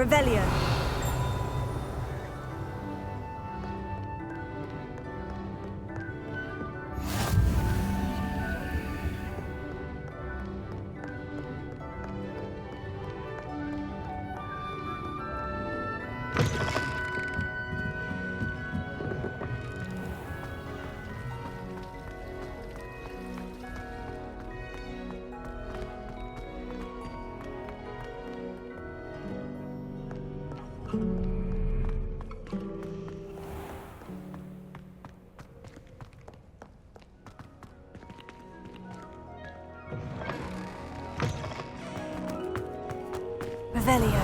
Revelio. Revelio.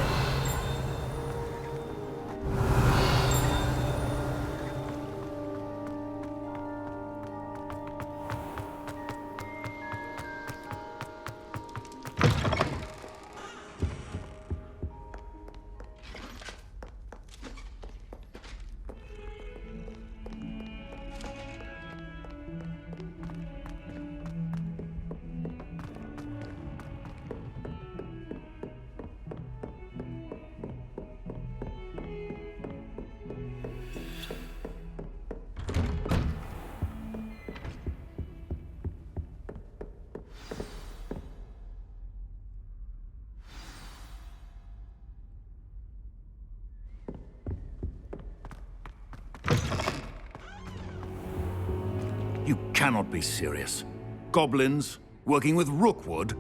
You cannot be serious. Goblins working with Rookwood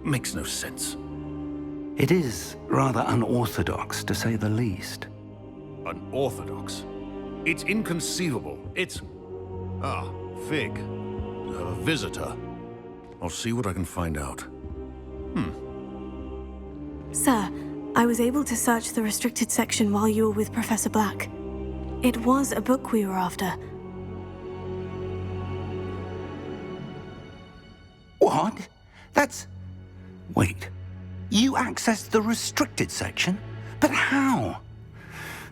makes no sense. It is rather unorthodox, to say the least. Unorthodox? It's inconceivable. It's... Ah, Fig. A visitor. I'll see what I can find out. Sir, I was able to search the restricted section while you were with Professor Black. It was a book we were after. What? That's... Wait. You accessed the restricted section? But how?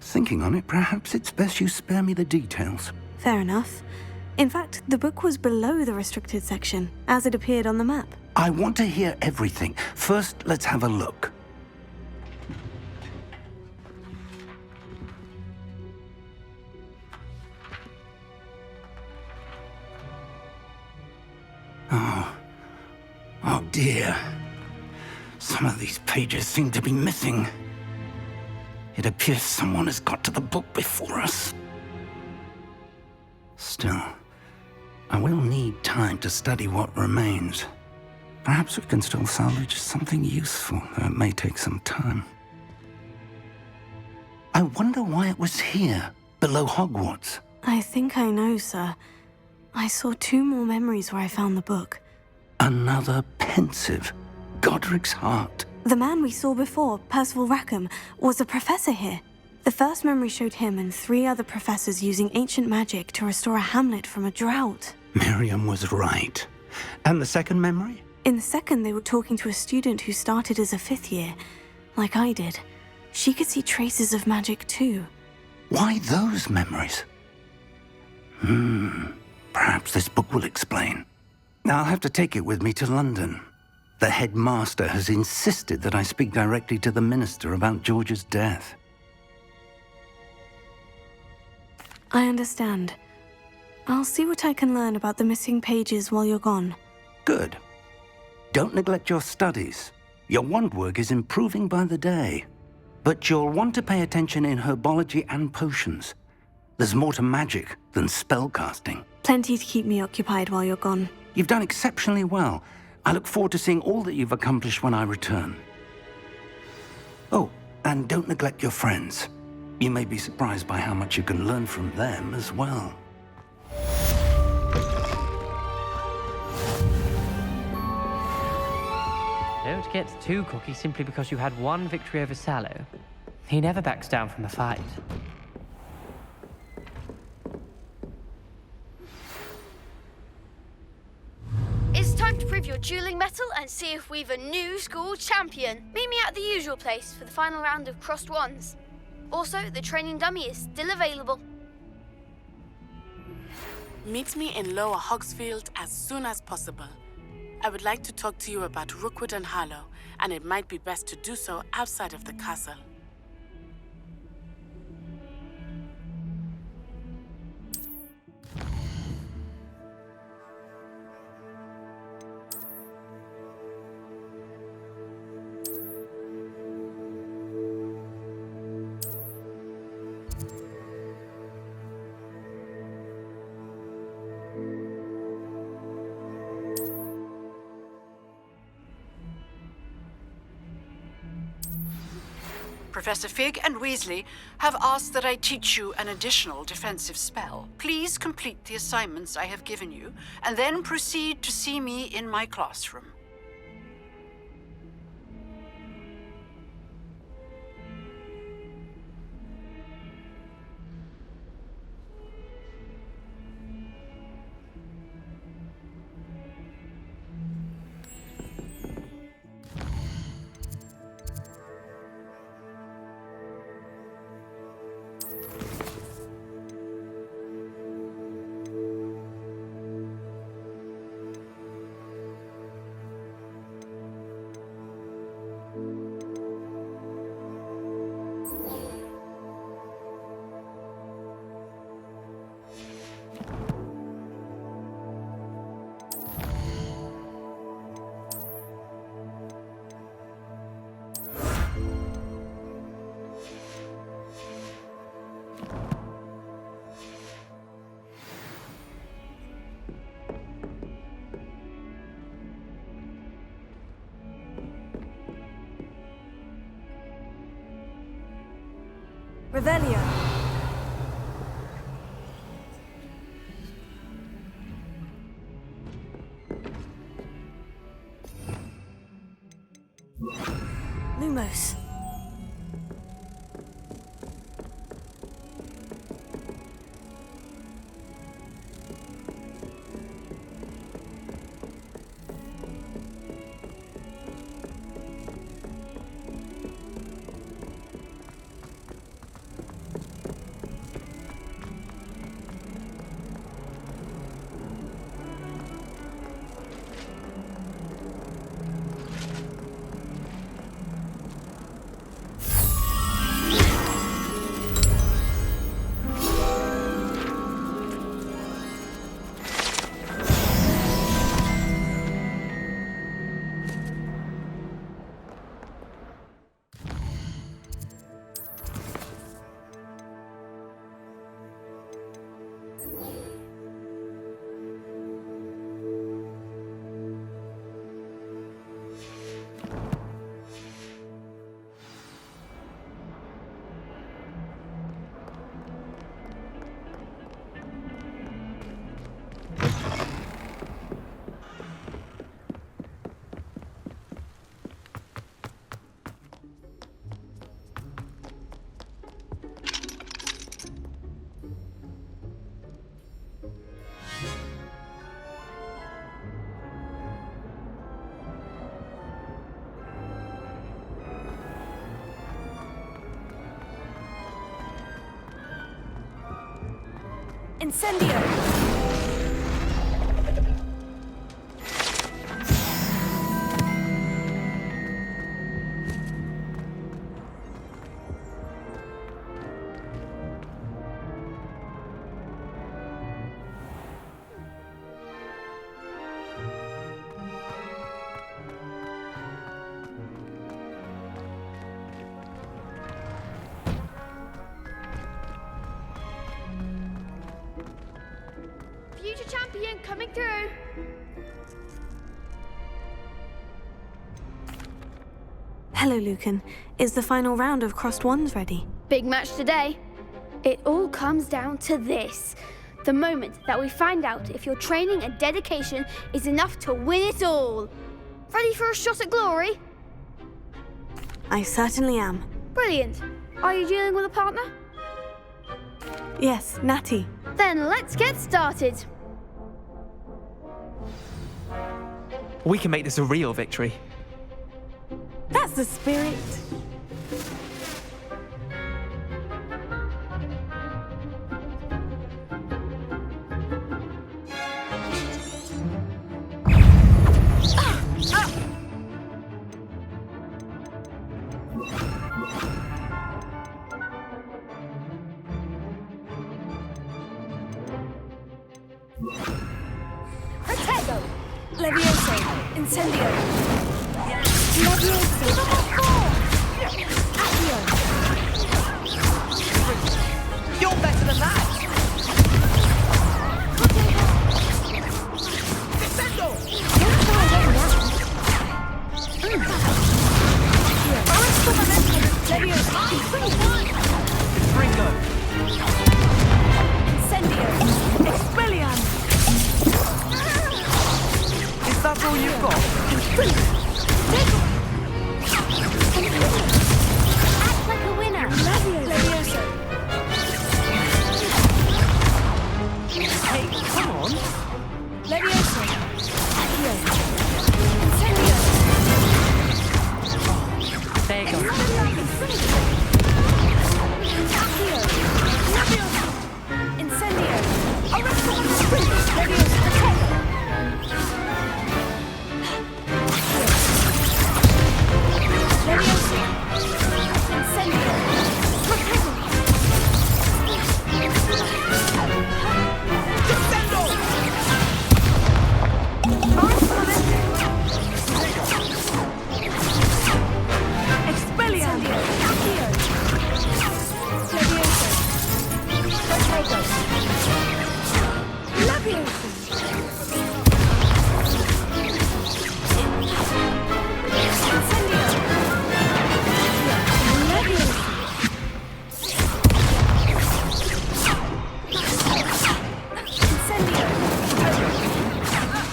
Thinking on it, perhaps it's best you spare me the details. Fair enough. In fact, the book was below the restricted section, as it appeared on the map. I want to hear everything. First, let's have a look. Oh dear. Some of these pages seem to be missing. It appears someone has got to the book before us. Still, I will need time to study what remains. Perhaps we can still salvage something useful, though it may take some time. I wonder why it was here, below Hogwarts. I think I know, sir. I saw 2 more memories where I found the book. Another pensive. Godric's heart. The man we saw before, Percival Rackham, was a professor here. The first memory showed him and 3 other professors using ancient magic to restore a hamlet from a drought. Miriam was right. And the second memory? In the second, they were talking to a student who started as a 5th year, like I did. She could see traces of magic too. Why those memories? Perhaps this book will explain. I'll have to take it with me to London. The headmaster has insisted that I speak directly to the minister about George's death. I understand. I'll see what I can learn about the missing pages while you're gone. Good. Don't neglect your studies. Your wand work is improving by the day. But you'll want to pay attention in herbology and potions. There's more to magic than spellcasting. Plenty to keep me occupied while you're gone. You've done exceptionally well. I look forward to seeing all that you've accomplished when I return. Oh, and don't neglect your friends. You may be surprised by how much you can learn from them as well. Don't get too cocky simply because you had 1 victory over Sallow. He never backs down from a fight. It's time to prove your dueling mettle and see if we've a new school champion. Meet me at the usual place for the final round of crossed wands. Also, the training dummy is still available. Meet me in Lower Hogsfield as soon as possible. I would like to talk to you about Rookwood and Harlow, and it might be best to do so outside of the castle. Professor Fig and Weasley have asked that I teach you an additional defensive spell. Please complete the assignments I have given you, and then proceed to see me in my classroom. Revelio. Lumos. Incendio! Future champion coming through. Hello, Lucan. Is the final round of Crossed Wands ready? Big match today. It all comes down to this. The moment that we find out if your training and dedication is enough to win it all. Ready for a shot at glory? I certainly am. Brilliant. Are you dealing with a partner? Yes, Natty. Then let's get started. We can make this a real victory. That's the spirit. Protego! Levioso. Incendio. Levioso! Accio! You're better than that! Descendo! Levioso. Act like a winner. Levioso. Hey, come on. Levioso. Accio. Incendio. There you go. Accio. Levioso. Incendio. Arresto. Levioso. Protego. Levioso. Incendio. Protego. Descendo. Expelliarmus. Accio. Levioso. Protego. Levioso. Incendio. Levioso. Incendio.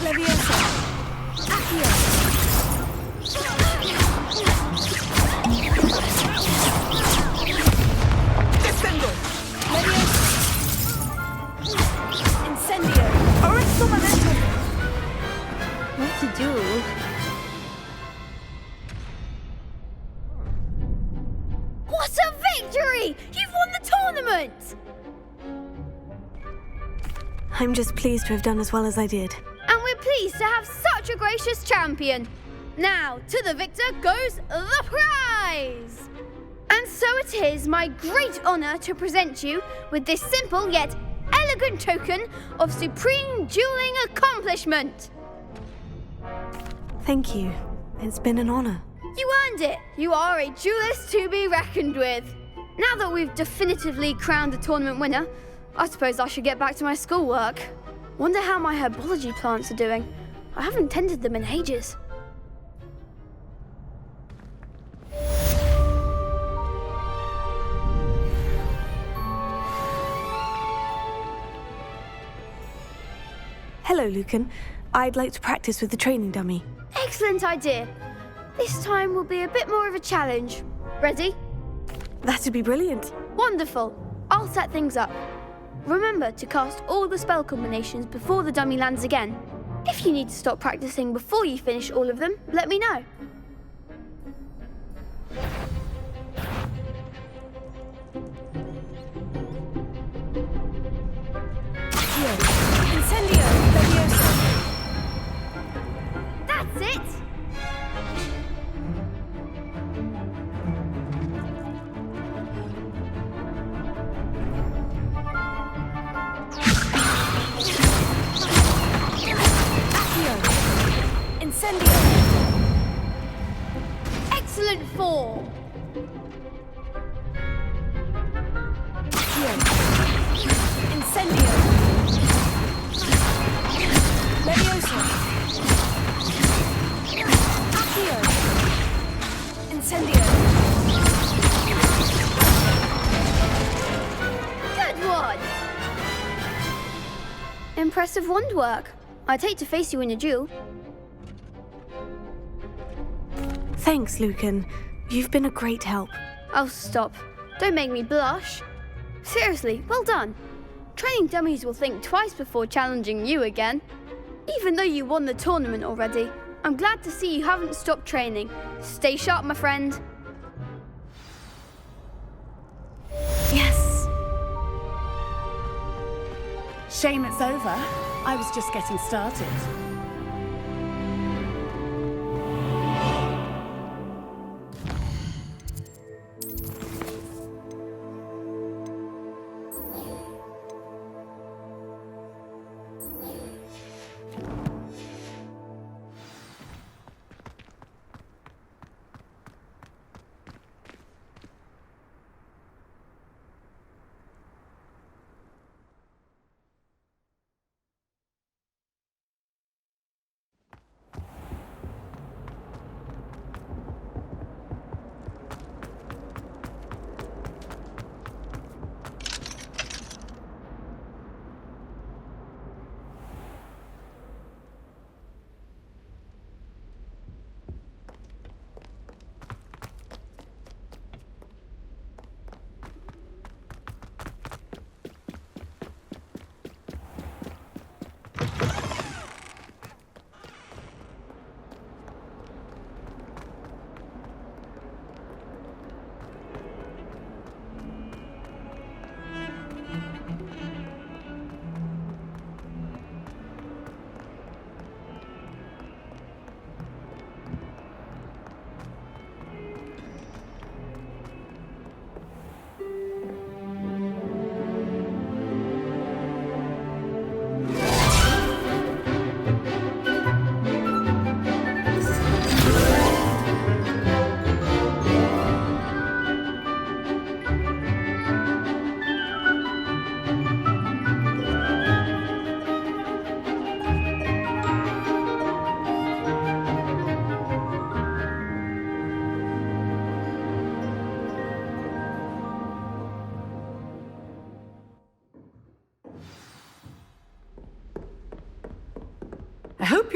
Levioso. Accio. Descendo. Levioso. Incendio. Arresto momentum. What to do? What a victory! You've won the tournament! I'm just pleased to have done as well as I did. And we're pleased to have such a gracious champion. Now, to the victor goes the prize! And so it is my great honour to present you with this simple yet elegant token of supreme dueling accomplishment. Thank you. It's been an honor. You earned it. You are a duelist to be reckoned with. Now that we've definitively crowned the tournament winner, I suppose I should get back to my schoolwork. Wonder how my herbology plants are doing. I haven't tended them in ages. Hello, Lucan. I'd like to practice with the training dummy. Excellent idea. This time will be a bit more of a challenge. Ready? That'd be brilliant. Wonderful. I'll set things up. Remember to cast all the spell combinations before the dummy lands again. If you need to stop practicing before you finish all of them, let me know. Incendio. Levioso. That's it! Accio. Incendio. Excellent form! Accio. Incendio. Levioso. Accio. Incendio. Good one! Impressive wand work. I'd hate to face you in a duel. Thanks, Lucan. You've been a great help. Oh, stop. Don't make me blush. Seriously, well done. Training dummies will think twice before challenging you again. Even though you won the tournament already, I'm glad to see you haven't stopped training. Stay sharp, my friend. Yes. Shame it's over. I was just getting started.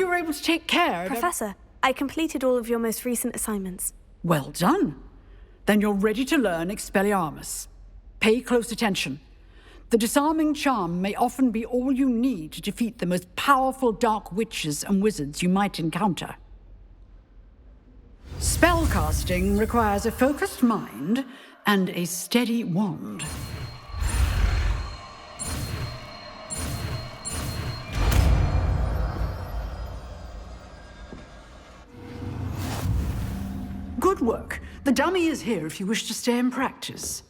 you were able to take care of... Professor, I completed all of your most recent assignments. Well done. Then you're ready to learn Expelliarmus. Pay close attention. The disarming charm may often be all you need to defeat the most powerful dark witches and wizards you might encounter. Spellcasting requires a focused mind and a steady wand. Good work. The dummy is here if you wish to stay and practice.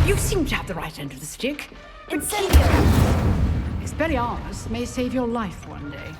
You seem to have the right end of the stick. Expelliarmus may save your life one day.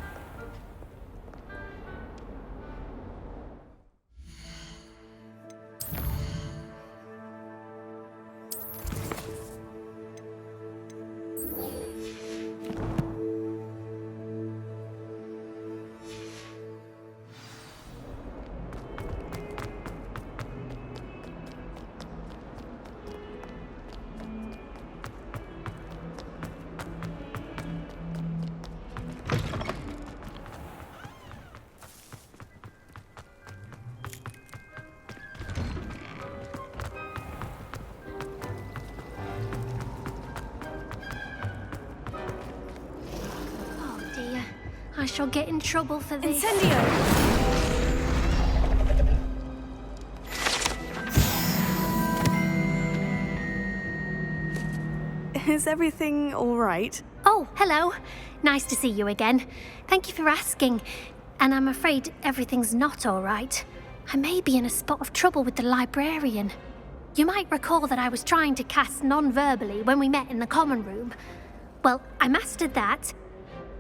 I shall get in trouble for this. Incendio! Is everything all right? Oh, hello. Nice to see you again. Thank you for asking. And I'm afraid everything's not all right. I may be in a spot of trouble with the librarian. You might recall that I was trying to cast non-verbally when we met in the common room. Well, I mastered that.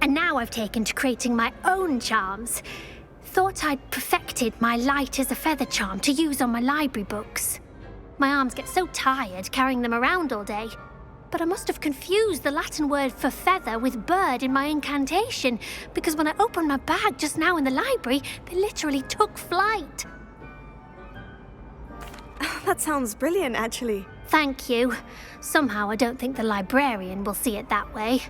And now I've taken to creating my own charms. Thought I'd perfected my light as a feather charm to use on my library books. My arms get so tired carrying them around all day. But I must have confused the Latin word for feather with bird in my incantation, because when I opened my bag just now in the library, they literally took flight. That sounds brilliant, actually. Thank you. Somehow I don't think the librarian will see it that way.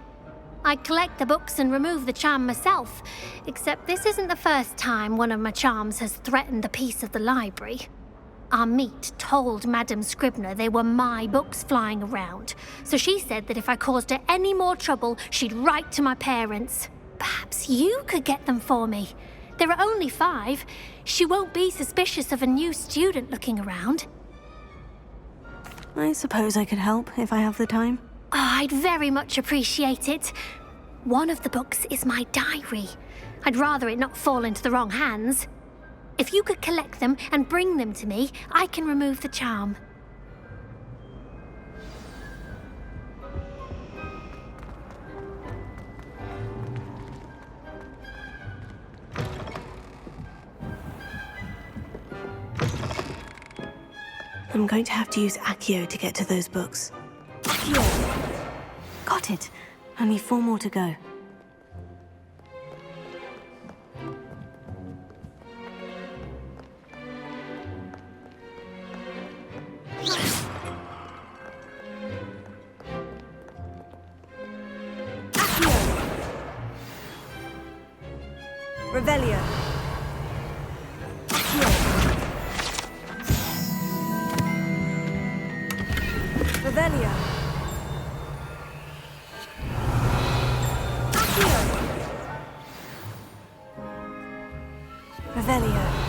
I collect the books and remove the charm myself, except this isn't the first time one of my charms has threatened the peace of the library. Our meet told Madame Scribner they were my books flying around, so she said that if I caused her any more trouble, she'd write to my parents. Perhaps you could get them for me. There are only 5. She won't be suspicious of a new student looking around. I suppose I could help if I have the time. Oh, I'd very much appreciate it. One of the books is my diary. I'd rather it not fall into the wrong hands. If you could collect them and bring them to me, I can remove the charm. I'm going to have to use Accio to get to those books. Accio! Got it. Only 4 more to go. Revelio. Revelio. Revelio.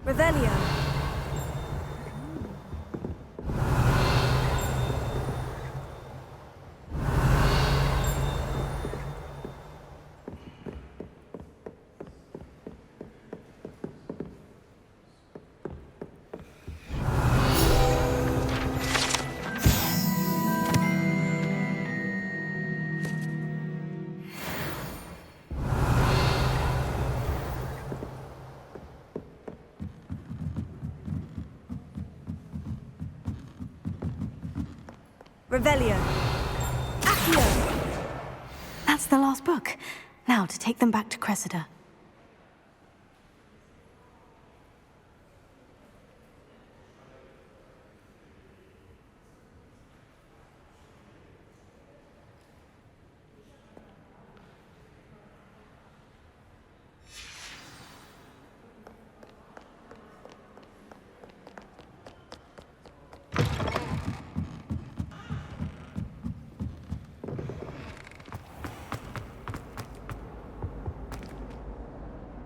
Revelio. Revelio. Accio. That's the last book. Now to take them back to Cressida.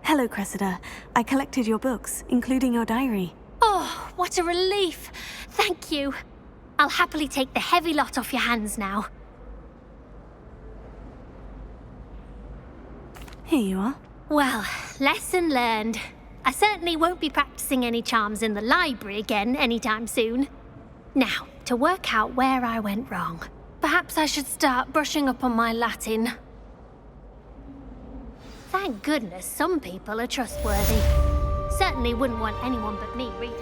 Hello, Cressida. I collected your books, including your diary. Oh, what a relief. Thank you. I'll happily take the heavy lot off your hands now. Here you are. Well, lesson learned. I certainly won't be practicing any charms in the library again anytime soon. Now, to work out where I went wrong. Perhaps I should start brushing up on my Latin. Thank goodness some people are trustworthy. Certainly wouldn't want anyone but me reading.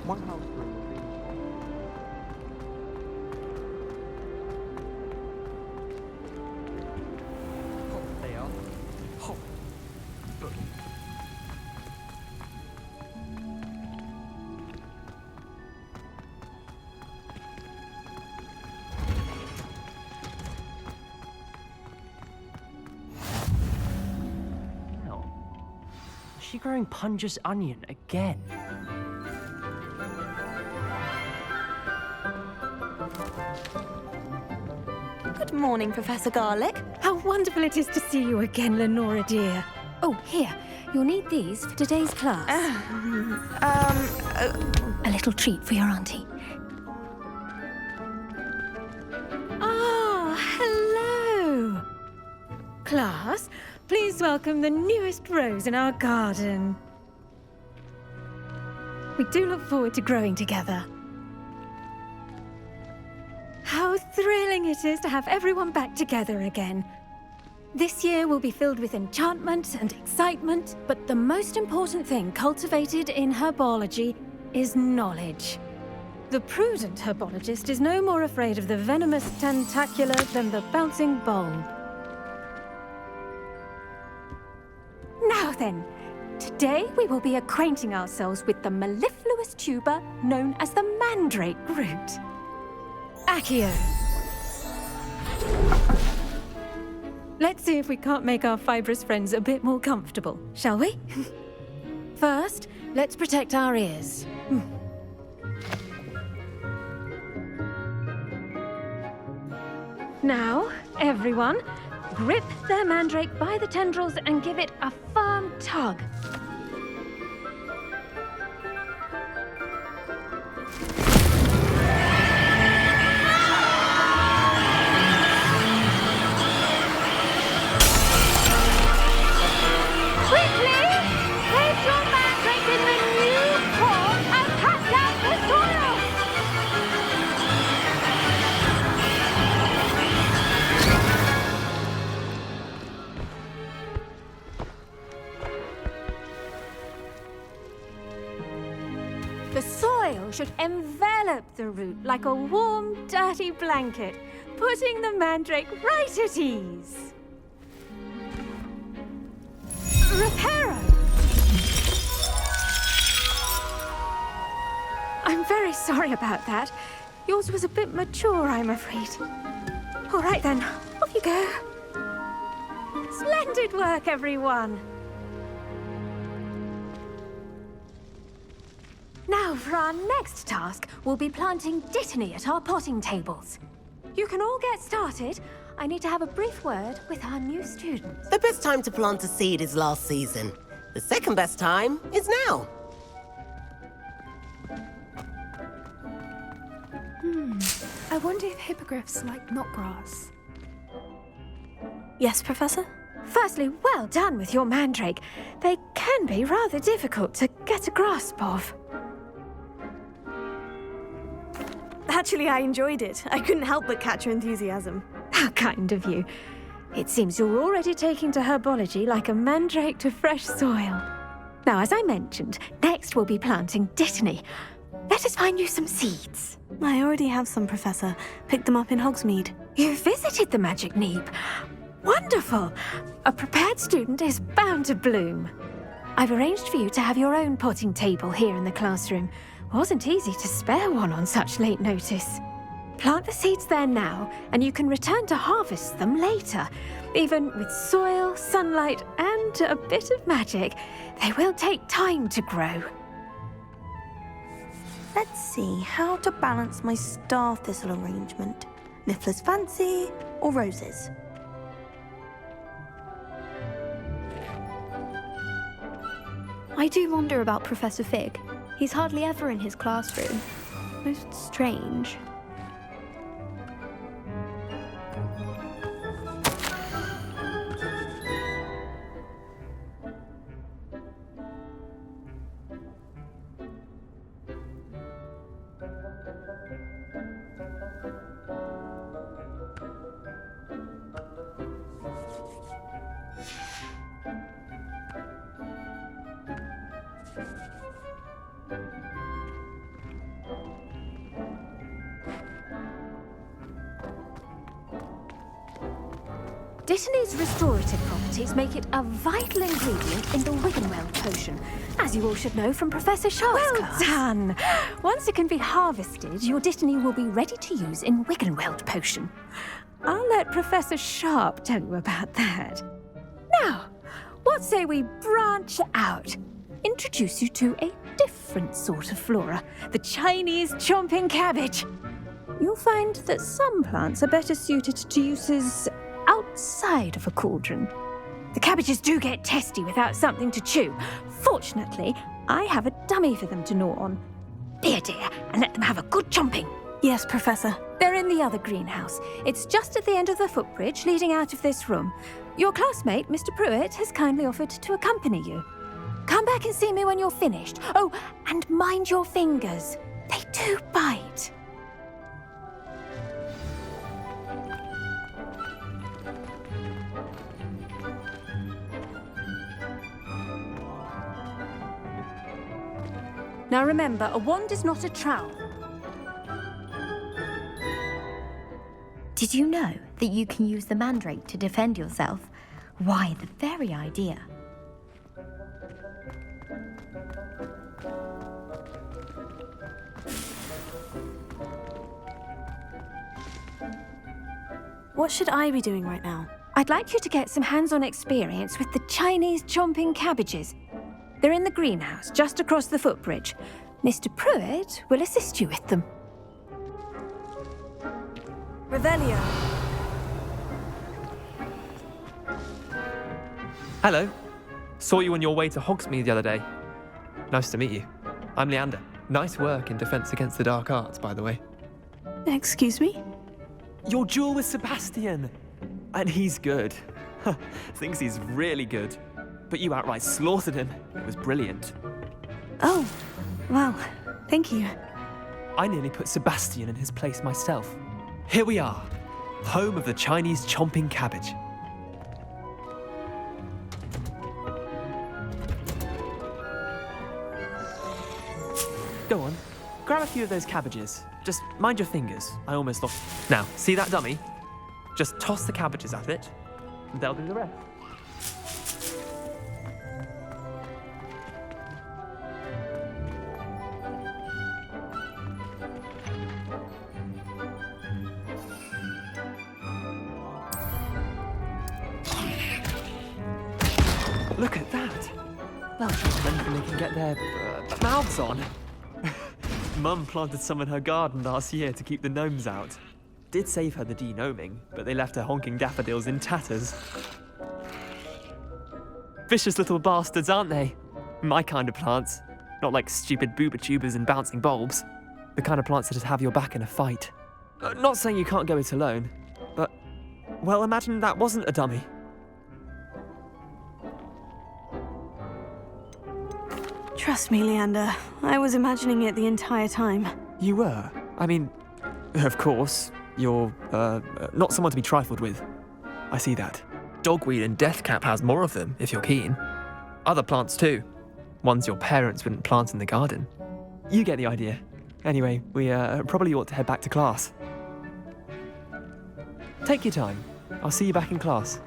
One house room. Oh, they are. Oh, boogie. No. Is she growing Punja's onion again? Good morning, Professor Garlick. How wonderful it is to see you again, Lenora dear. Oh, here. You'll need these for today's class. A little treat for your auntie. Ah, hello. Class, please welcome the newest rose in our garden. We do look forward to growing together. How thrilling it is to have everyone back together again. This year will be filled with enchantment and excitement, but the most important thing cultivated in herbology is knowledge. The prudent herbologist is no more afraid of the venomous tentacula than the bouncing bulb. Now then, today we will be acquainting ourselves with the mellifluous tuber known as the mandrake root. Accio. Let's see if we can't make our fibrous friends a bit more comfortable, shall we? First, let's protect our ears. Now, everyone, grip their mandrake by the tendrils and give it a firm tug. The soil should envelop the root like a warm, dirty blanket, putting the mandrake right at ease. Reparo! I'm very sorry about that. Yours was a bit mature, I'm afraid. All right then, off you go. Splendid work, everyone. Now, for our next task, we'll be planting dittany at our potting tables. You can all get started. I need to have a brief word with our new students. The best time to plant a seed is last season. The second best time is now. I wonder if hippogriffs like knotgrass. Yes, Professor? Firstly, well done with your mandrake. They can be rather difficult to get a grasp of. Actually, I enjoyed it. I couldn't help but catch your enthusiasm. How kind of you. It seems you're already taking to herbology like a mandrake to fresh soil. Now, as I mentioned, next we'll be planting dittany. Let us find you some seeds. I already have some, Professor. Picked them up in Hogsmeade. You visited the Magic Neep. Wonderful! A prepared student is bound to bloom. I've arranged for you to have your own potting table here in the classroom. Wasn't easy to spare one on such late notice. Plant the seeds there now, and you can return to harvest them later. Even with soil, sunlight, and a bit of magic, they will take time to grow. Let's see how to balance my star thistle arrangement. Miffler's Fancy or roses? I do wonder about Professor Fig. He's hardly ever in his classroom. Most strange. Dittany's restorative properties make it a vital ingredient in the Wiggenweld potion, as you all should know from Professor Sharp's class. Well done! Once it can be harvested, your dittany will be ready to use in Wiggenweld potion. I'll let Professor Sharp tell you about that. Now, what say we branch out? Introduce you to a different sort of flora, the Chinese chomping cabbage. You'll find that some plants are better suited to uses outside of a cauldron. The cabbages do get testy without something to chew. Fortunately, I have a dummy for them to gnaw on. Be a dear and let them have a good chomping. Yes, Professor. They're in the other greenhouse. It's just at the end of the footbridge leading out of this room. Your classmate, Mr. Pruitt, has kindly offered to accompany you. Come back and see me when you're finished. Oh, and mind your fingers. They do bite. Now remember, a wand is not a trowel. Did you know that you can use the mandrake to defend yourself? Why, the very idea. What should I be doing right now? I'd like you to get some hands-on experience with the Chinese chomping cabbages. They're in the greenhouse, just across the footbridge. Mr. Pruitt will assist you with them. Revelio. Hello. Saw you on your way to Hogsmeade the other day. Nice to meet you. I'm Leander. Nice work in Defense Against the Dark Arts, by the way. Excuse me? Your duel with Sebastian. And he's good. Thinks he's really good. But you outright slaughtered him. It was brilliant. Oh, well, thank you. I nearly put Sebastian in his place myself. Here we are, home of the Chinese chomping cabbage. Go on. Grab a few of those cabbages. Just mind your fingers. I almost lost... Now, see that dummy? Just toss the cabbages at it. And they'll do the rest. Look at that! They'll trust anything they can get their mouths on. Mum planted some in her garden last year to keep the gnomes out. Did save her the denoming, but they left her honking daffodils in tatters. Vicious little bastards, aren't they? My kind of plants. Not like stupid booba tubers and bouncing bulbs. The kind of plants that just have your back in a fight. Not saying you can't go it alone, but... well, imagine that wasn't a dummy. Trust me, Leander. I was imagining it the entire time. You were? I mean, of course, you're, not someone to be trifled with. I see that. Dogweed and deathcap has more of them, if you're keen. Other plants too. Ones your parents wouldn't plant in the garden. You get the idea. Anyway, we, probably ought to head back to class. Take your time. I'll see you back in class.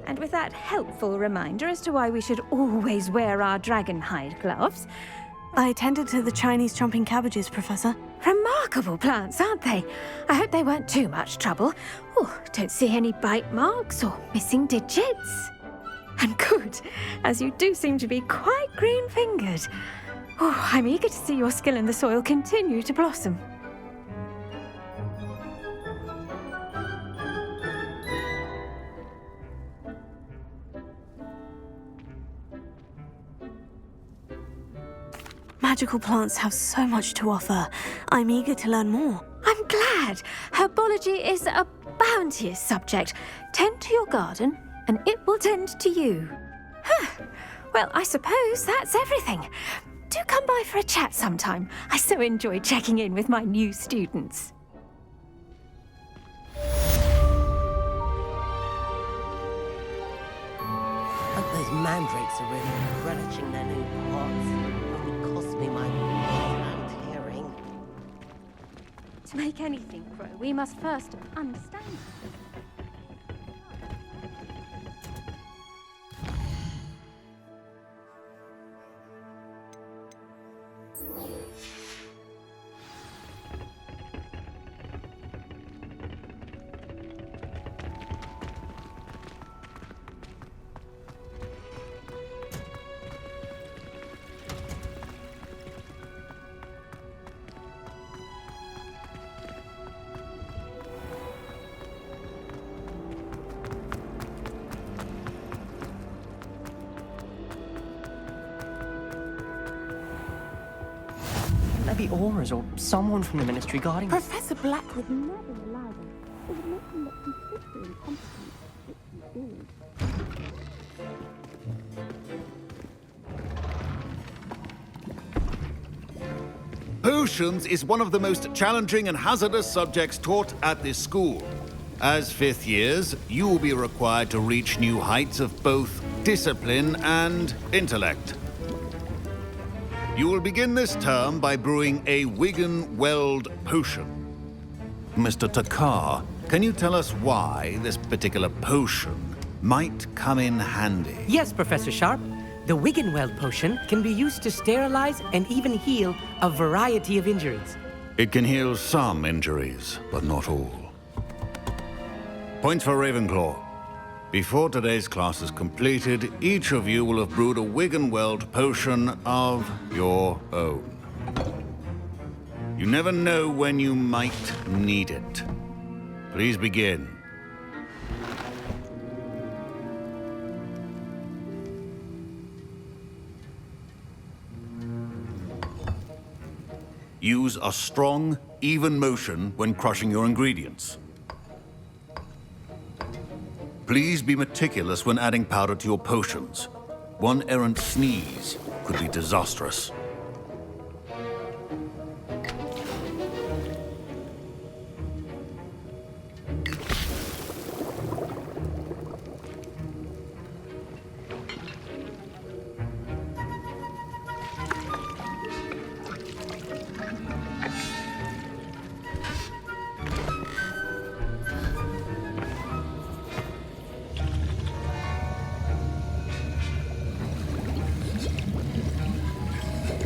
And with that helpful reminder as to why we should always wear our dragon hide gloves. I tended to the Chinese chomping cabbages, Professor. Remarkable plants, aren't they? I hope they weren't too much trouble. Oh, don't see any bite marks or missing digits. And good, as you do seem to be quite green-fingered. Oh, I'm eager to see your skill in the soil continue to blossom. Magical plants have so much to offer. I'm eager to learn more. I'm glad. Herbology is a bounteous subject. Tend to your garden, and it will tend to you. Huh. Well, I suppose that's everything. Do come by for a chat sometime. I so enjoy checking in with my new students. Hope those mandrakes are really relishing their new pots. Only cost me my loud hearing. To make anything grow, we must first understand it. Maybe Auras or someone from the Ministry guarding us. Professor Black would never allow them. It would make them look completely incompetent. Potions is one of the most challenging and hazardous subjects taught at this school. As fifth years, you will be required to reach new heights of both discipline and intellect. You will begin this term by brewing a Wigan-Weld potion. Mr. Takar, can you tell us why this particular potion might come in handy? Yes, Professor Sharp. The Wigan-Weld potion can be used to sterilize and even heal a variety of injuries. It can heal some injuries, but not all. Point for Ravenclaw. Before today's class is completed, each of you will have brewed a Wigan-Weld potion of your own. You never know when you might need it. Please begin. Use a strong, even motion when crushing your ingredients. Please be meticulous when adding powder to your potions. One errant sneeze could be disastrous.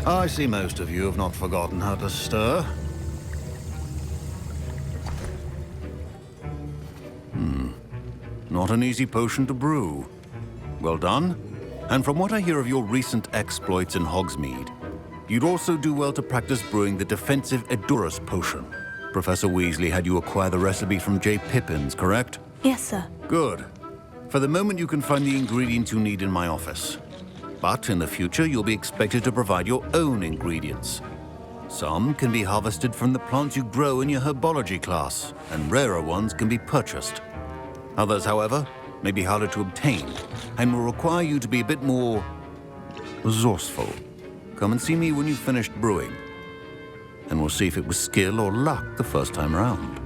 I see most of you have not forgotten how to stir. Not an easy potion to brew. Well done. And from what I hear of your recent exploits in Hogsmeade, you'd also do well to practice brewing the defensive Edurus potion. Professor Weasley had you acquire the recipe from J. Pippins, correct? Yes, sir. Good. For the moment, you can find the ingredients you need in my office. But in the future, you'll be expected to provide your own ingredients. Some can be harvested from the plants you grow in your herbology class, and rarer ones can be purchased. Others, however, may be harder to obtain, and will require you to be a bit more resourceful. Come and see me when you've finished brewing, and we'll see if it was skill or luck the first time round.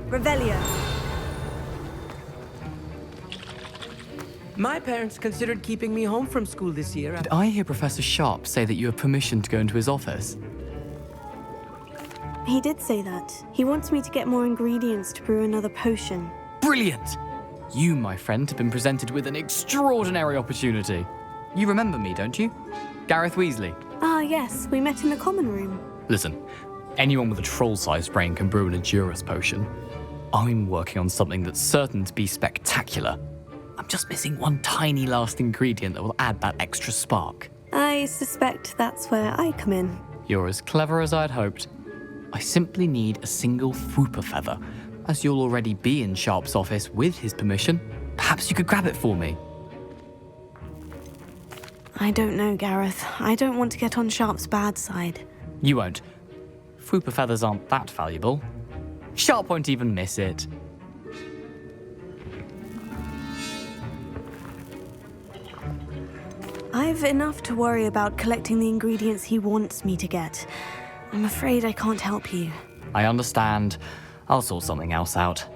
Revelio. My parents considered keeping me home from school this year. Did I hear Professor Sharp say that you have permission to go into his office? He did say that. He wants me to get more ingredients to brew another potion. Brilliant! You, my friend, have been presented with an extraordinary opportunity. You remember me, don't you? Gareth Weasley. Ah, yes. We met in the common room. Listen, anyone with a troll-sized brain can brew an Edurus potion. I'm working on something that's certain to be spectacular. I'm just missing one tiny last ingredient that will add that extra spark. I suspect that's where I come in. You're as clever as I'd hoped. I simply need a single Fwooper feather. As you'll already be in Sharp's office with his permission, perhaps you could grab it for me. I don't know, Gareth. I don't want to get on Sharp's bad side. You won't. Fwooper feathers aren't that valuable. Sharp won't even miss it. I've enough to worry about collecting the ingredients he wants me to get. I'm afraid I can't help you. I understand. I'll sort something else out.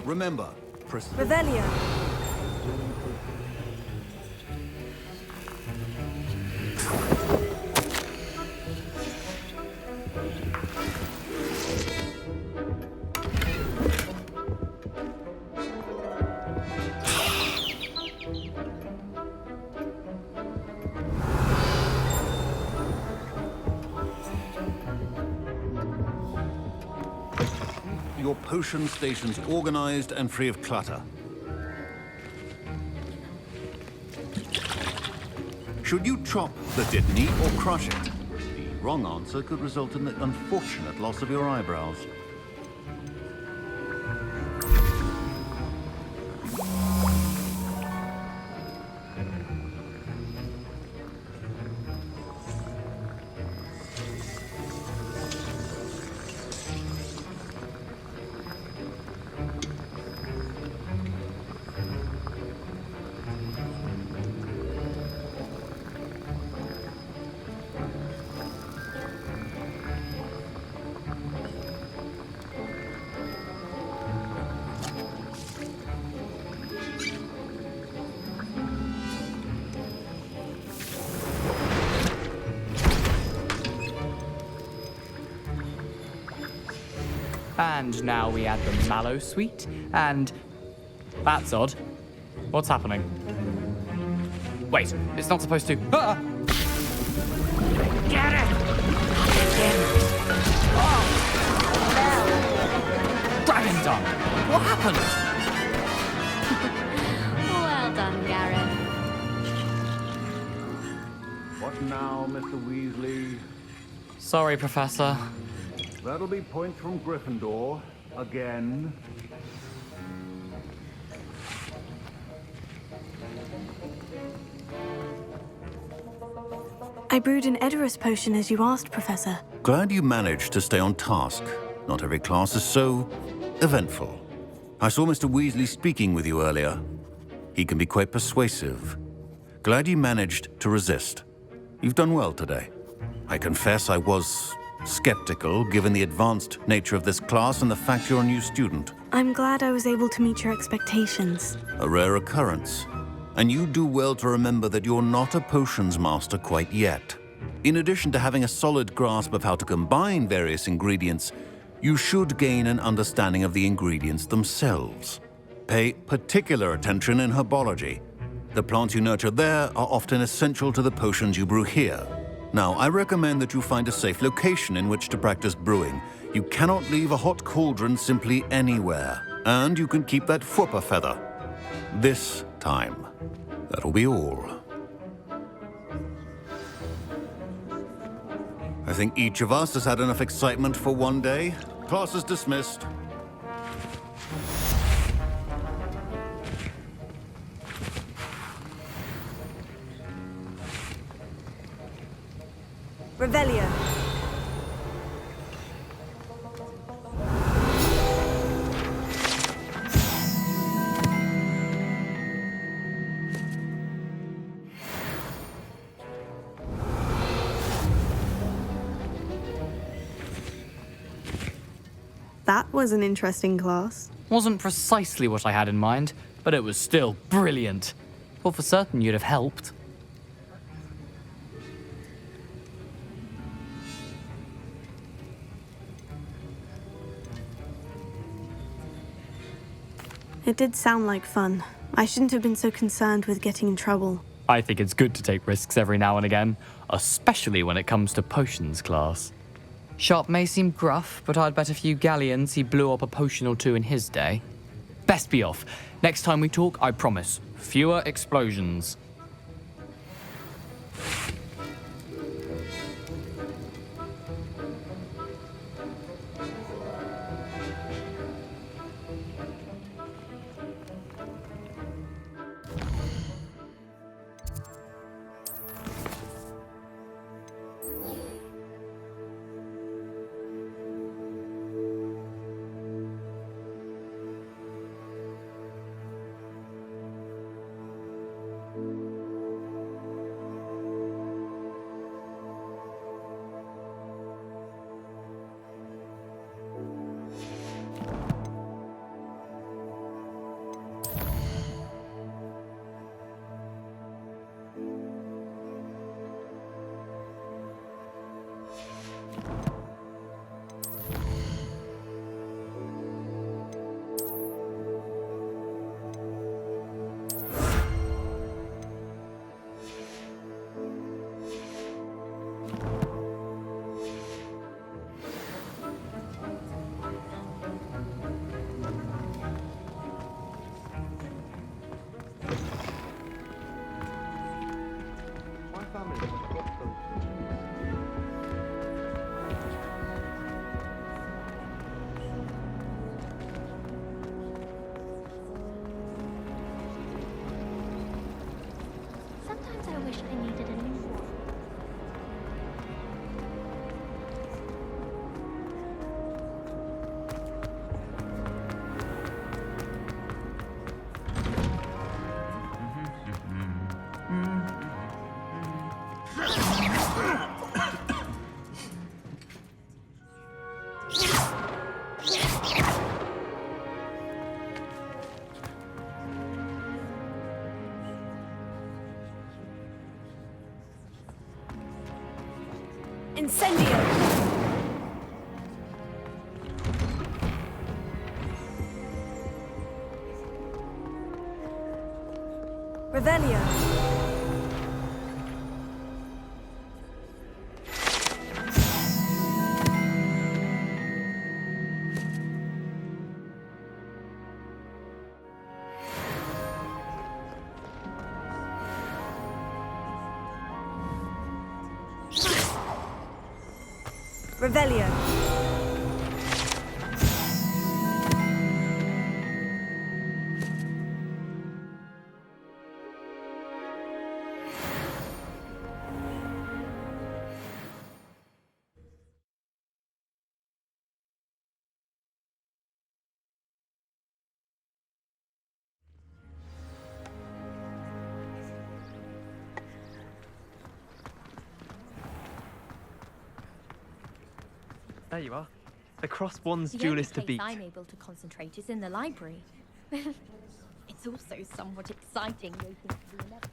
Remember, Revelio. Your potion station's organized and free of clutter. Should you chop the Dittany or crush it? The wrong answer could result in the unfortunate loss of your eyebrows. And now we add the mallow sweet, and... That's odd. What's happening? Wait, it's not supposed to... Ah! Get it! Dragon Dung! What happened? Well done, Gareth. What now, Mr. Weasley? Sorry, Professor. That'll be points from Gryffindor, again. I brewed an Edurus potion as you asked, Professor. Glad you managed to stay on task. Not every class is so eventful. I saw Mr. Weasley speaking with you earlier. He can be quite persuasive. Glad you managed to resist. You've done well today. I confess I was skeptical, given the advanced nature of this class and the fact you're a new student. I'm glad I was able to meet your expectations. A rare occurrence. And you do well to remember that you're not a potions master quite yet. In addition to having a solid grasp of how to combine various ingredients, you should gain an understanding of the ingredients themselves. Pay particular attention in herbology. The plants you nurture there are often essential to the potions you brew here. Now, I recommend that you find a safe location in which to practice brewing. You cannot leave a hot cauldron simply anywhere, and you can keep that Fwooper feather. This time. That'll be all. I think each of us has had enough excitement for one day. Class is dismissed. Revelio. That was an interesting class. Wasn't precisely what I had in mind, but it was still brilliant. Well, for certain you'd have helped. It did sound like fun. I shouldn't have been so concerned with getting in trouble. I think it's good to take risks every now and again, especially when it comes to potions class. Sharp may seem gruff, but I'd bet a few galleons he blew up a potion or two in his day. Best be off. Next time we talk, I promise, fewer explosions. Sometimes I wish I needed a new one. Incendio. Revelio. Revelio. There you are. The crossed wands The duelist to only place beat. I'm able to concentrate is in the library. It's also somewhat exciting waiting for the inevitable.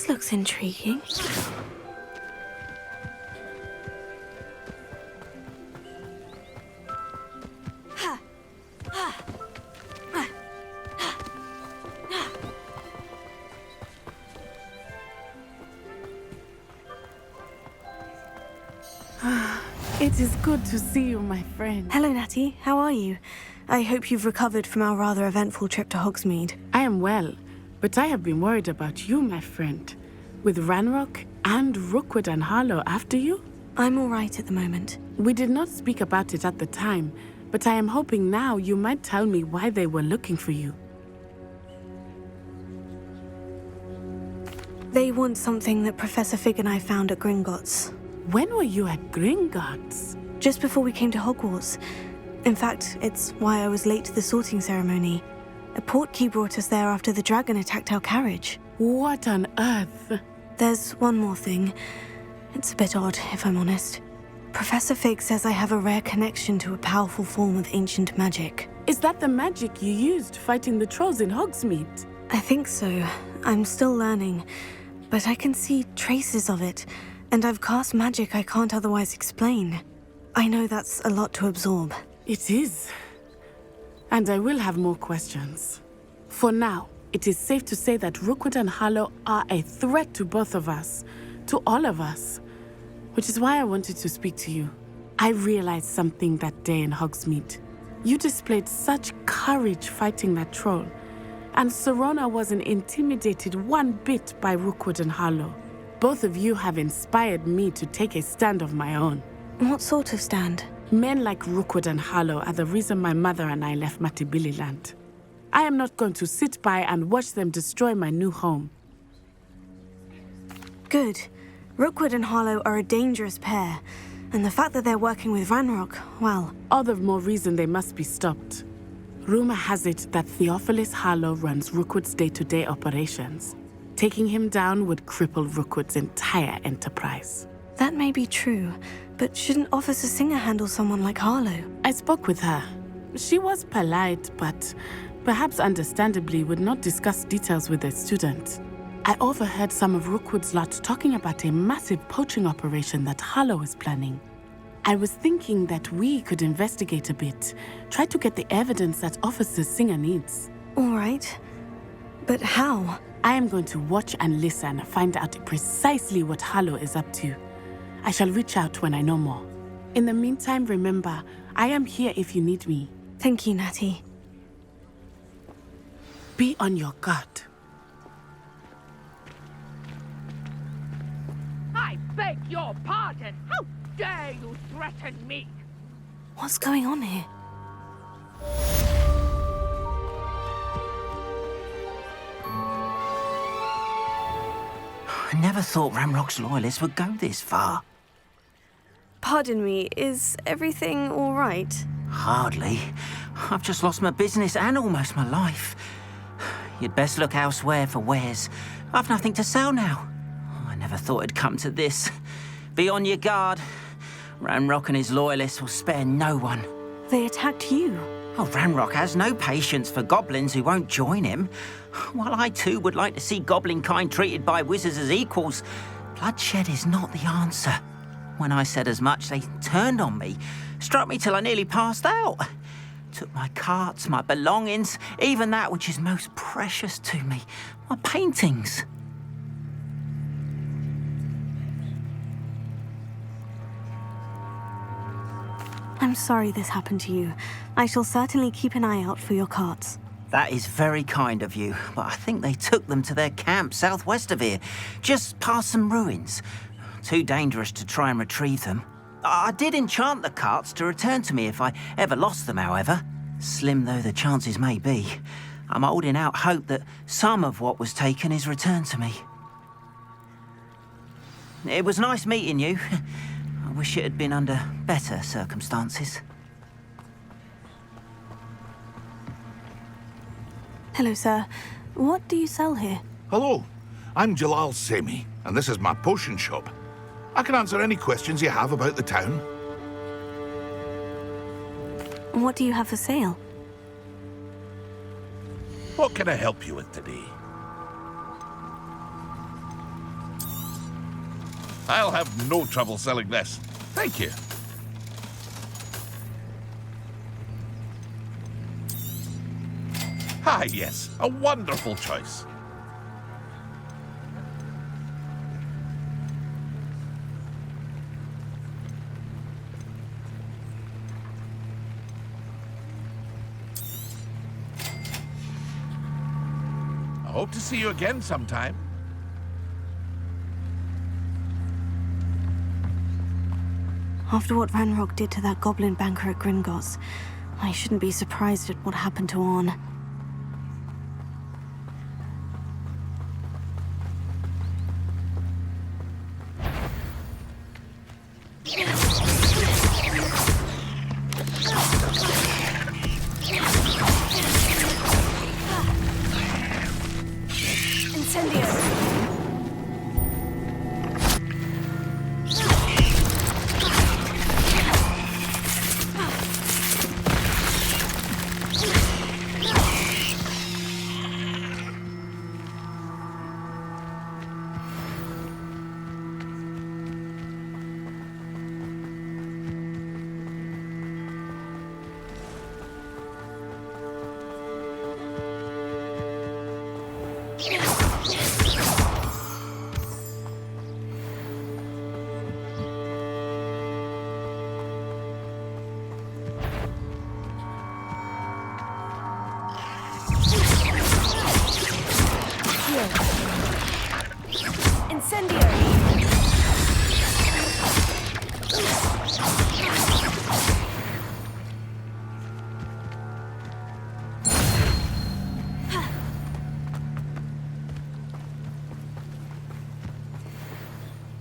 This looks intriguing. It is good to see you, my friend. Hello, Natty. How are you? I hope you've recovered from our rather eventful trip to Hogsmeade. I am well, but I have been worried about you, my friend. With Ranrock and Rookwood and Harlow after you? I'm all right at the moment. We did not speak about it at the time, but I am hoping now you might tell me why they were looking for you. They want something that Professor Fig and I found at Gringotts. When were you at Gringotts? Just before we came to Hogwarts. In fact, it's why I was late to the sorting ceremony. A portkey brought us there after the dragon attacked our carriage. What on earth? There's one more thing. It's a bit odd, if I'm honest. Professor Fig says I have a rare connection to a powerful form of ancient magic. Is that the magic you used fighting the trolls in Hogsmeade? I think so. I'm still learning, but I can see traces of it, and I've cast magic I can't otherwise explain. I know that's a lot to absorb. It is. And I will have more questions. For now, it is safe to say that Rookwood and Harlow are a threat to both of us, to all of us, which is why I wanted to speak to you. I realized something that day in Hogsmeade. You displayed such courage fighting that troll, and Serona wasn't intimidated one bit by Rookwood and Harlow. Both of you have inspired me to take a stand of my own. What sort of stand? Men like Rookwood and Harlow are the reason my mother and I left Matabeleland. I am not going to sit by and watch them destroy my new home. Good. Rookwood and Harlow are a dangerous pair, and the fact that they're working with Ranrock, well... All the more reason they must be stopped. Rumor has it that Theophilus Harlow runs Rookwood's day-to-day operations. Taking him down would cripple Rookwood's entire enterprise. That may be true, but shouldn't Officer Singer handle someone like Harlow? I spoke with her. She was polite, but perhaps understandably would not discuss details with a student. I overheard some of Rookwood's lot talking about a massive poaching operation that Harlow is planning. I was thinking that we could investigate a bit, try to get the evidence that Officer Singer needs. All right. But how? I am going to watch and listen, find out precisely what Harlow is up to. I shall reach out when I know more. In the meantime, remember, I am here if you need me. Thank you, Natty. Be on your guard. I beg your pardon! How dare you threaten me? What's going on here? I never thought Ranrock's loyalists would go this far. Pardon me, is everything all right? Hardly. I've just lost my business and almost my life. You'd best look elsewhere for wares. I've nothing to sell now. I never thought it'd come to this. Be on your guard. Ranrock and his loyalists will spare no one. They attacked you. Oh, Ranrock has no patience for goblins who won't join him. While I too would like to see goblin kind treated by wizards as equals, bloodshed is not the answer. When I said as much, they turned on me, struck me till I nearly passed out. Took my carts, my belongings, even that which is most precious to me, my paintings. I'm sorry this happened to you. I shall certainly keep an eye out for your carts. That is very kind of you, but I think they took them to their camp southwest of here, just past some ruins. Too dangerous to try and retrieve them. I did enchant the carts to return to me if I ever lost them, however. Slim though the chances may be, I'm holding out hope that some of what was taken is returned to me. It was nice meeting you. I wish it had been under better circumstances. Hello, sir. What do you sell here? Hello, I'm Jalal Semi, and this is my potion shop. I can answer any questions you have about the town. What do you have for sale? What can I help you with today? I'll have no trouble selling this. Thank you. Ah, yes. A wonderful choice. I hope to see you again sometime. After what Ranrock did to that goblin banker at Gringotts, I shouldn't be surprised at what happened to Orn.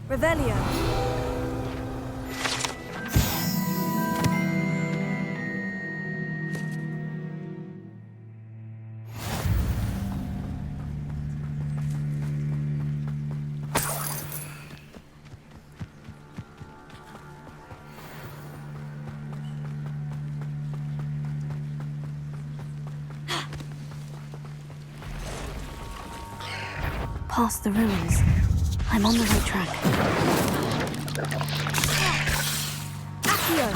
Revelio. Past the ruins. I'm on the right track. Accio.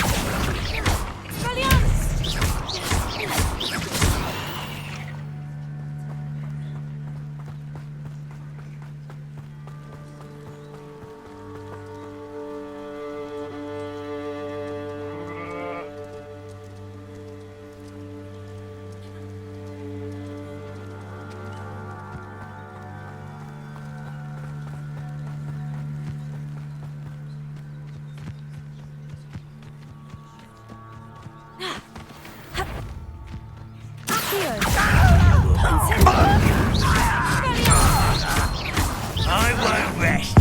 I won't rest.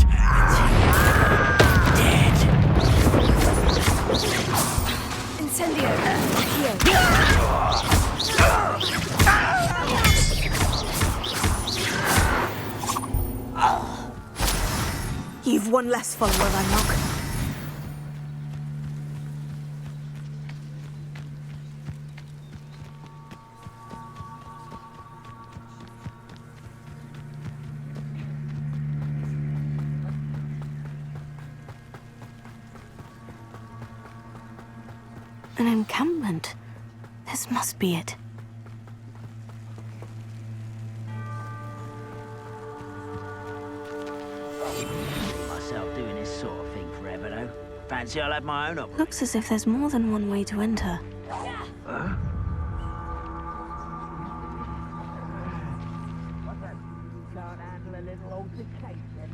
Dead. Incendio. You've one less follower, Ranrock. An encampment. This must be it. Myself doing this sort of thing forever, though. Fancy I'll have my own up. Looks as if there's more than one way to enter. Huh? What's that? You can't handle a little altercation.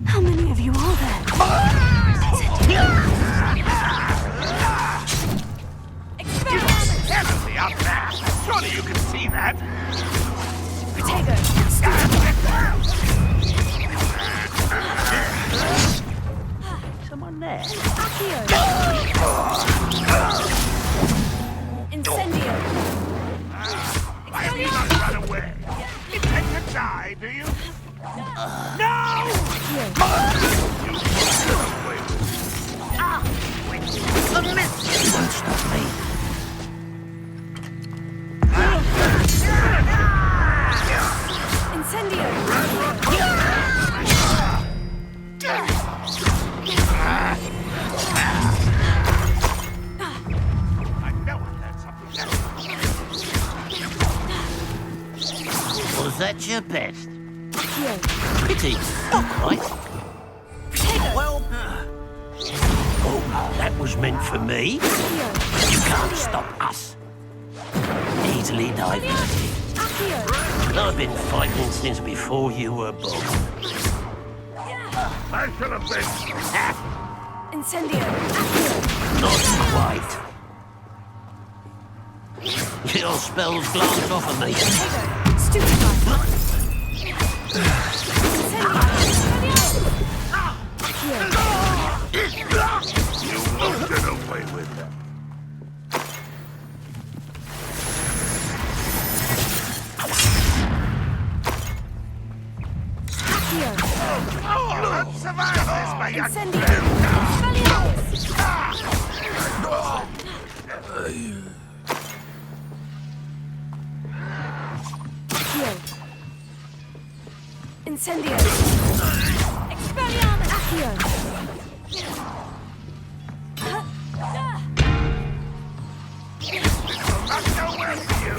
How many of you are there? Enemy up there! Surely you can see that! Someone there? Incendio. Why have you not run away? You intend to die, do you? Was that your best? Pity. Not quite. Well... Oh, that was meant for me. You can't stop us. Easily diverted. I've been fighting since before you were born. I should have been. Incendio. Not quite. Your spells glance off of me. You won't get away with that. Let's survive this, my young Incendio. Expelliarmus. Accio. Not so well for you.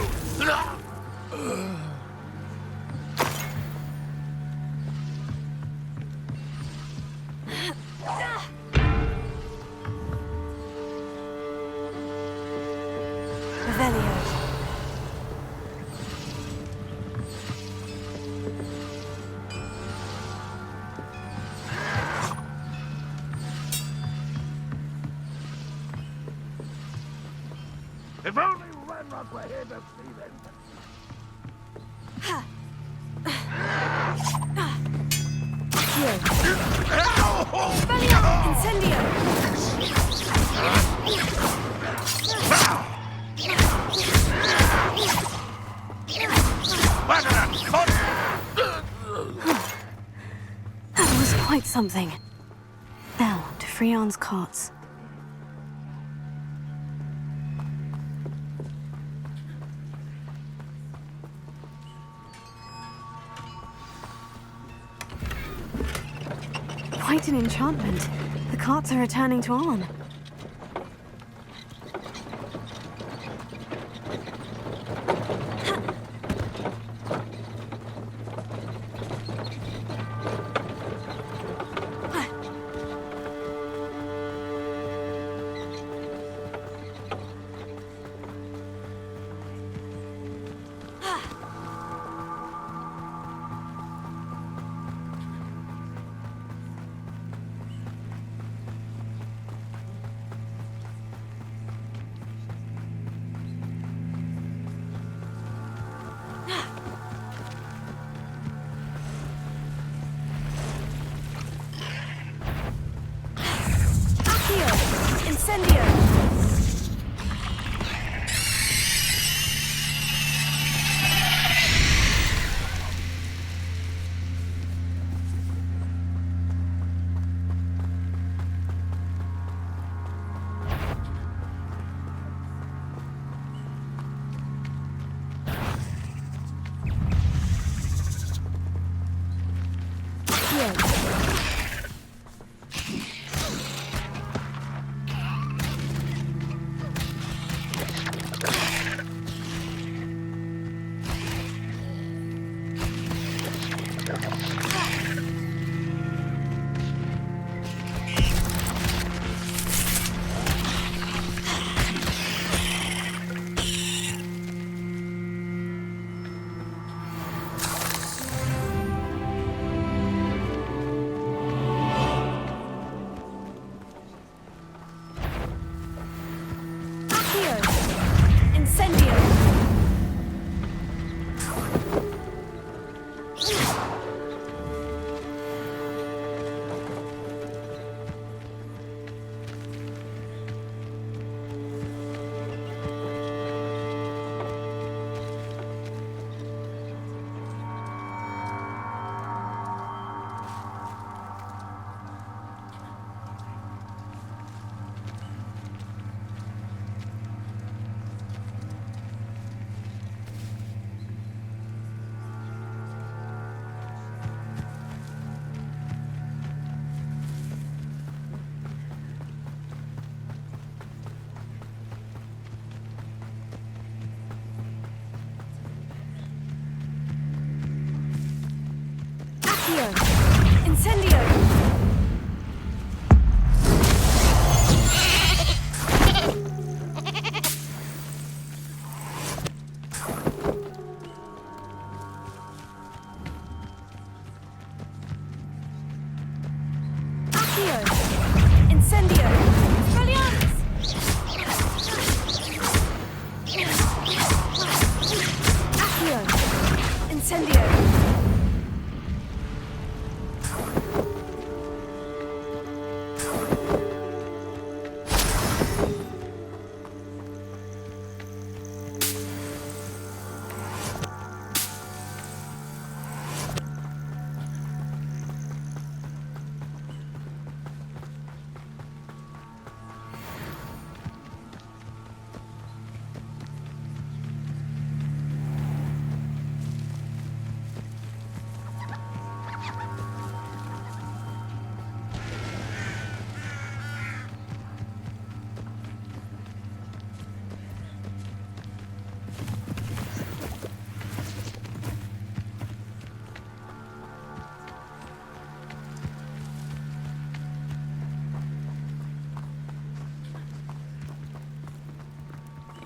Revelio. If only Renrock were here to see them. Incendio. That was quite something. Now to Freon's carts. Quite an enchantment. The carts are returning to Arn. Accio! Incendio! Accio! Incendio! Expelliarmus! Accio! Incendio!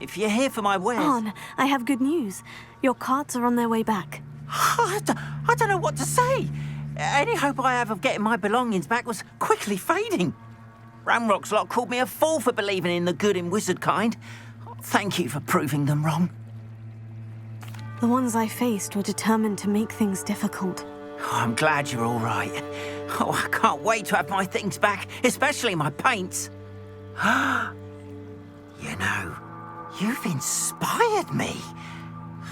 If you're here for my wares... On, I have good news. Your carts are on their way back. I don't know what to say. Any hope I have of getting my belongings back was quickly fading. Ramrock's lot called me a fool for believing in the good in wizard kind. Thank you for proving them wrong. The ones I faced were determined to make things difficult. Oh, I'm glad you're all right. Oh, I can't wait to have my things back, especially my paints. You know, you've inspired me.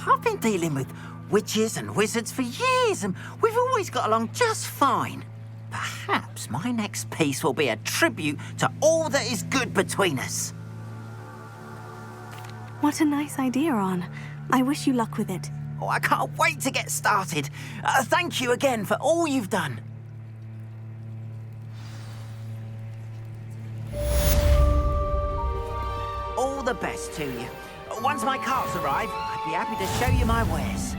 I've been dealing with witches and wizards for years, and we've always got along just fine. Perhaps my next piece will be a tribute to all that is good between us. What a nice idea, On. I wish you luck with it. Oh, I can't wait to get started. Thank you again for all you've done. All the best to you. Once my carts arrive, I'd be happy to show you my wares.